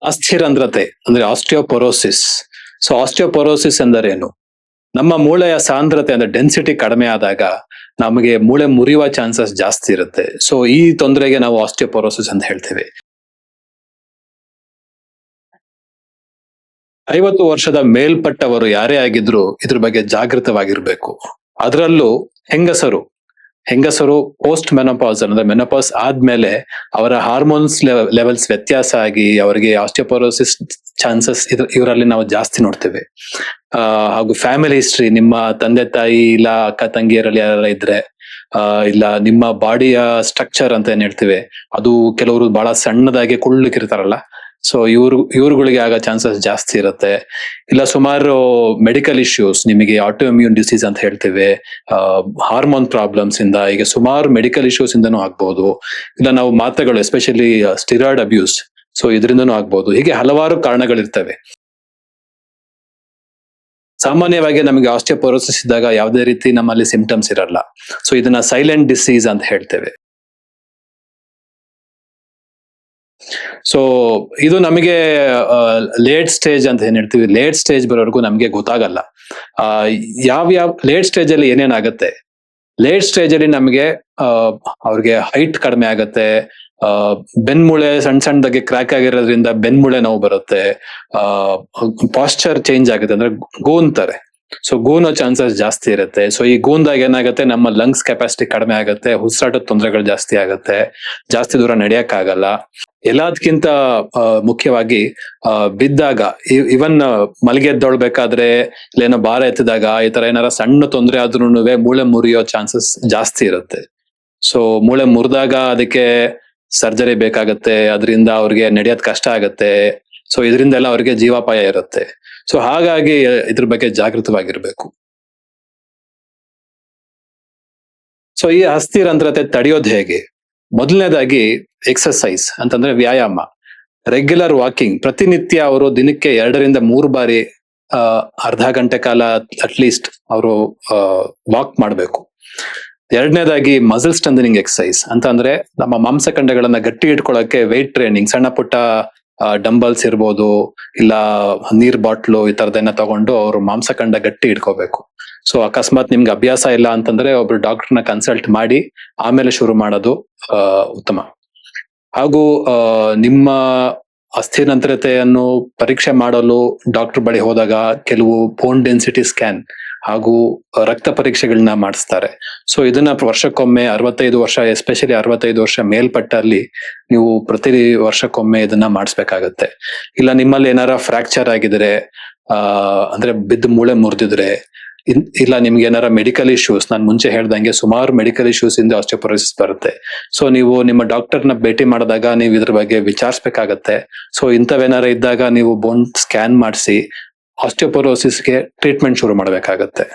ಅಸ್ಥಿರಂಧ್ರತೆ ಅಂದ್ರೆ osteoporosis. So osteoporosis ಎಂದರೇನು? ನಮ್ಮ ಮೂಳೆಯ ಸಾಂದ್ರತೆ ಅಂದ್ರೆ ಡೆನ್ಸಿಟಿ ಕಡಿಮೆ ಆದಾಗ ನಮಗೆ ಮೂಳೆ ಮುರಿಯುವ ಚಾನ್ಸಸ್ ಜಾಸ್ತಿ ಇರುತ್ತೆ. ಸೊ ಈ ತೊಂದರೆಗೆ ನಾವು ಆಸ್ಟಿಯೋಪೊರೋಸಿಸ್ ಅಂತ ಹೇಳ್ತೇವೆ. 50 ವರ್ಷದ ಮೇಲ್ಪಟ್ಟವರು ಯಾರೇ ಆಗಿದ್ರು ಇದ್ರ ಬಗ್ಗೆ ಜಾಗೃತವಾಗಿರ್ಬೇಕು. ಅದರಲ್ಲೂ ಹೆಂಗಸರು ಹೆಂಗಸರು ಪೋಸ್ಟ್ ಮೆನೋಪಾಸ್ ಅಂದ್ರೆ ಮೆನೋಪಾಸ್ ಆದ್ಮೇಲೆ ಅವರ ಹಾರ್ಮೋನ್ಸ್ ಲೆವೆಲ್ಸ್ ವ್ಯತ್ಯಾಸ ಆಗಿ ಅವರಿಗೆ ಆಸ್ಟಿಯೋಪೊರೋಸಿಸ್ ಚಾನ್ಸಸ್ ಇವರಲ್ಲಿ ನಾವು ಜಾಸ್ತಿ ನೋಡ್ತೇವೆ. ಹಾಗೂ ಫ್ಯಾಮಿಲಿ ಹಿಸ್ಟ್ರಿ, ನಿಮ್ಮ ತಂದೆ ತಾಯಿ ಇಲ್ಲ ಅಕ್ಕ ತಂಗಿಯರಲ್ಲಿ ಯಾರ ಇದ್ರೆ, ಇಲ್ಲ ನಿಮ್ಮ ಬಾಡಿಯ ಸ್ಟ್ರಕ್ಚರ್ ಅಂತ ಏನ್ ಹೇಳ್ತೀವಿ, ಅದು ಕೆಲವರು ಬಹಳ ಸಣ್ಣದಾಗಿ ಕುಳ್ಳಕ್ಕಿರ್ತಾರಲ್ಲ, ಸೊ ಇವ್ರುಗಳಿಗೆ ಆಗೋ ಚಾನ್ಸಸ್ ಜಾಸ್ತಿ ಇರುತ್ತೆ. ಇಲ್ಲ ಸುಮಾರು ಮೆಡಿಕಲ್ ಇಶ್ಯೂಸ್, ನಿಮಗೆ ಆಟೋ ಇಮ್ಯೂನ್ ಡಿಸೀಸ್ ಅಂತ ಹೇಳ್ತೇವೆ, ಹಾರ್ಮೋನ್ ಪ್ರಾಬ್ಲಮ್ಸ್ ಇಂದ, ಈಗ ಸುಮಾರು ಮೆಡಿಕಲ್ ಇಶ್ಯೂಸ್ ಇಂದನೂ ಆಗ್ಬಹುದು. ಇಲ್ಲ ನಾವು ಮಾತ್ರೆಗಳು ಎಸ್ಪೆಷಲಿ ಸ್ಟಿರಾಯ್ಡ್ ಅಬ್ಯೂಸ್, ಸೊ ಇದರಿಂದನೂ ಆಗ್ಬಹುದು. ಹೀಗೆ ಹಲವಾರು ಕಾರಣಗಳಿರ್ತವೆ. ಸಾಮಾನ್ಯವಾಗಿ ನಮಗೆ ಆಸ್ಟಿಯೋಪೊರೋಸಿಸ್ ಇದ್ದಾಗ ಯಾವುದೇ ರೀತಿ ನಮ್ಮಲ್ಲಿ ಸಿಂಪ್ಟಮ್ಸ್ ಇರಲ್ಲ. ಸೊ ಇದನ್ನ ಸೈಲೆಂಟ್ ಡಿಸೀಸ್ ಅಂತ ಹೇಳ್ತೇವೆ. ಸೊ ಇದು ನಮಗೆ ಲೇಟ್ ಸ್ಟೇಜ್ ಅಂತ ಏನ್ ಹೇಳ್ತೀವಿ, ಲೇಟ್ ಸ್ಟೇಜ್ ಬರೋವರೆಗೂ ನಮ್ಗೆ ಗೊತ್ತಾಗಲ್ಲ ಯಾವ ಲೇಟ್ ಸ್ಟೇಜ್ ಅಲ್ಲಿ ಏನೇನಾಗತ್ತೆ. ಲೇಟ್ ಸ್ಟೇಜ್ ಅಲ್ಲಿ ನಮಗೆ ಅವ್ರಿಗೆ ಹೈಟ್ ಕಡಿಮೆ ಆಗತ್ತೆ, ಬೆನ್ಮೂಳೆ ಸಣ್ಣದಾಗಿ ಕ್ರ್ಯಾಕ್ ಆಗಿರೋದ್ರಿಂದ ಬೆನ್ಮೂಳೆ ನೋವು ಬರುತ್ತೆ, ಪಾಸ್ಚರ್ ಚೇಂಜ್ ಆಗುತ್ತೆ ಅಂದ್ರೆ ಗೂಂತಾರೆ. ಸೊ ಗೂನೋ ಚಾನ್ಸಸ್ ಜಾಸ್ತಿ ಇರುತ್ತೆ. ಸೊ ಈ ಗೂಂದಾಗ ಏನಾಗುತ್ತೆ, ನಮ್ಮ ಲಂಗ್ಸ್ ಕೆಪಾಸಿಟಿ ಕಡಿಮೆ ಆಗುತ್ತೆ, ಉಸಿರಾಟದ ತೊಂದರೆಗಳು ಜಾಸ್ತಿ ಆಗುತ್ತೆ, ಜಾಸ್ತಿ ದೂರ ನಡೆಯಕ್ ಆಗಲ್ಲ. ಎಲ್ಲದಕ್ಕಿಂತ ಮುಖ್ಯವಾಗಿ ಬಿದ್ದಾಗ, ಇವನ್ ಮಲಗಿ ಎದ್ದೊಳ್ಬೇಕಾದ್ರೆ ಏನೋ ಭಾರ ಎತ್ತಿದಾಗ ಈ ತರ ಏನಾರ ಸಣ್ಣ ತೊಂದರೆ ಆದ್ರೂ ಮೂಳೆ ಮುರಿಯೋ ಚಾನ್ಸಸ್ ಜಾಸ್ತಿ ಇರುತ್ತೆ. ಸೊ ಮೂಳೆ ಮುರಿದಾಗ ಅದಕ್ಕೆ ಸರ್ಜರಿ ಬೇಕಾಗತ್ತೆ, ಅದರಿಂದ ಅವ್ರಿಗೆ ನಡೆಯೋದ್ ಕಷ್ಟ ಆಗತ್ತೆ. ಸೊ ಇದರಿಂದೆಲ್ಲ ಅವ್ರಿಗೆ ಜೀವಾಪಾಯ ಇರುತ್ತೆ. ಸೊ ಹಾಗಾಗಿ ಇದ್ರ ಬಗ್ಗೆ ಜಾಗೃತವಾಗಿರ್ಬೇಕು. ಸೊ ಈ ಅಸ್ಥಿರಂಧ್ರತೆ ತಡೆಯೋದು ಹೇಗೆ? ಮೊದಲನೇದಾಗಿ ಎಕ್ಸರ್ಸೈಸ್ ಅಂತಂದ್ರೆ ವ್ಯಾಯಾಮ, ರೆಗ್ಯುಲರ್ ವಾಕಿಂಗ್. ಪ್ರತಿನಿತ್ಯ ಅವರು ದಿನಕ್ಕೆ 2 ರಿಂದ 3 ಬಾರಿ ಅರ್ಧ ಗಂಟೆ ಕಾಲ ಅಟ್ಲೀಸ್ಟ್ ಅವರು ವಾಕ್ ಮಾಡಬೇಕು. ಎರಡನೇದಾಗಿ ಮಸಲ್ ಸ್ಟ್ರೆಂಥನಿಂಗ್ ಎಕ್ಸರ್ಸೈಸ್ ಅಂತ ಅಂದ್ರೆ ನಮ್ಮ ಮಾಂಸಖಂಡಗಳನ್ನ ಗಟ್ಟಿ ಇಟ್ಕೊಳ್ಳೋಕೆ ವೆಯ್ಟ್ ಟ್ರೈನಿಂಗ್, ಸಣ್ಣ ಪುಟ್ಟ ಡಂಬಲ್ಸ್ ಇರ್ಬೋದು, ಇಲ್ಲ ನೀರ್ ಬಾಟ್ಲು ಈ ತರದನ್ನ ತಗೊಂಡು ಅವರು ಮಾಂಸಖಂಡ ಗಟ್ಟಿ ಇಟ್ಕೋಬೇಕು. ಸೊ ಅಕಸ್ಮಾತ್ ನಿಮ್ಗೆ ಅಭ್ಯಾಸ ಇಲ್ಲ ಅಂತಂದ್ರೆ ಒಬ್ರು ಡಾಕ್ಟರ್ನ ಕನ್ಸಲ್ಟ್ ಮಾಡಿ ಆಮೇಲೆ ಶುರು ಮಾಡೋದು ಉತ್ತಮ. ಹಾಗೂ ನಿಮ್ಮ ಅಸ್ಥಿರಂಧ್ರತೆಯನ್ನು ಪರೀಕ್ಷೆ ಮಾಡಲು ಡಾಕ್ಟರ್ ಬಳಿ ಹೋದಾಗ ಕೆಲವು ಬೋನ್ ಡೆನ್ಸಿಟಿ ಸ್ಕ್ಯಾನ್ ಹಾಗೂ ರಕ್ತ ಪರೀಕ್ಷೆಗಳನ್ನ ಮಾಡಿಸ್ತಾರೆ. ಸೊ ಇದನ್ನ ವರ್ಷಕ್ಕೊಮ್ಮೆ 65 ವರ್ಷ, ಎಸ್ಪೆಷಲಿ 65 ವರ್ಷ ಮೇಲ್ಪಟ್ಟಲ್ಲಿ ನೀವು ಪ್ರತಿ ವರ್ಷಕ್ಕೊಮ್ಮೆ ಇದನ್ನ ಮಾಡಿಸ್ಬೇಕಾಗತ್ತೆ. ಇಲ್ಲ ನಿಮ್ಮಲ್ಲಿ ಏನಾರ ಫ್ರಾಕ್ಚರ್ ಆಗಿದ್ರೆ, ಅಂದ್ರೆ ಬಿದ್ದು ಮೂಳೆ ಮುರಿದಿದ್ರೆ, ಇಲ್ಲ ನಿಮ್ಗೆ ಏನಾರ ಮೆಡಿಕಲ್ ಇಶ್ಯೂಸ್, ನಾನು ಮುಂಚೆ ಹೇಳ್ದಂಗೆ ಸುಮಾರು ಮೆಡಿಕಲ್ ಇಶ್ಯೂಸ್ ಇಂದ ಆಸ್ಟಿಯೋಪೊರೋಸಿಸ್ ಬರುತ್ತೆ. ಸೊ ನೀವು ನಿಮ್ಮ ಡಾಕ್ಟರ್ನ ಭೇಟಿ ಮಾಡಿದಾಗ ನೀವು ಇದ್ರ ಬಗ್ಗೆ ವಿಚಾರಿಸಬೇಕಾಗತ್ತೆ. ಸೊ ಇಂಥವೇನಾರ ಇದ್ದಾಗ ನೀವು ಬೋನ್ ಸ್ಕ್ಯಾನ್ ಮಾಡಿಸಿ ಆಸ್ಟಿಯೋಪೊರೋಸಿಸ್ಗೆ ಟ್ರೀಟ್ಮೆಂಟ್ ಶುರು ಮಾಡಬೇಕಾಗತ್ತೆ.